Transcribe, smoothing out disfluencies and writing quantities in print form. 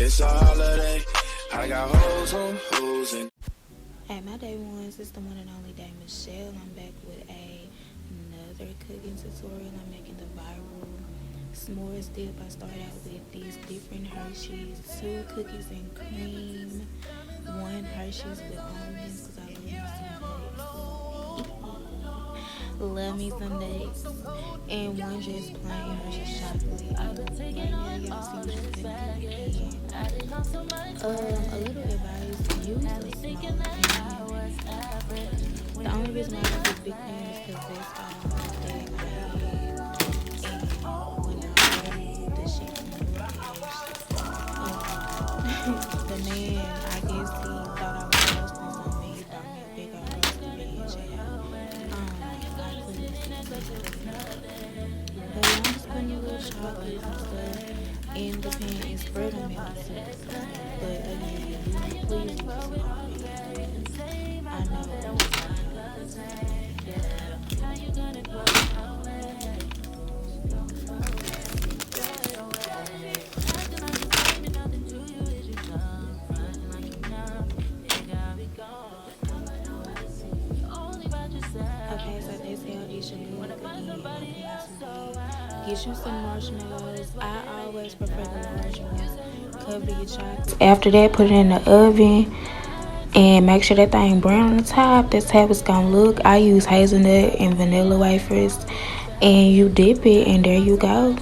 It's a holiday. I got hoes on hoes and. Hey, my day ones, it's the one and only day Michelle. I'm back with another cooking tutorial. I'm making the viral s'mores dip. I started out with these different Hershey's, 2 cookies and cream, 1 Hershey's with almonds because I love me some dates, and 1 just plain Hershey's chocolate. I love right now, y'all see me just a little advice: use a small pan. The only reason why I got this big pan is because that's all that I had, and when I made the chicken the man, I guess he thought I was roasting something. He thought me a big old roasting man, child. I couldn't see but I'm just putting a little chocolates and stuff in the pan and spread them out too. But again, please use a small pan. I know. Okay, so that's how it should look again. Get you some marshmallows. I always prefer the large ones. Cover your chocolate. After that, put it in the oven and make sure that thing brown on the top. That's how it's gonna look. I use hazelnut and vanilla wafers, and you dip it, and there you go.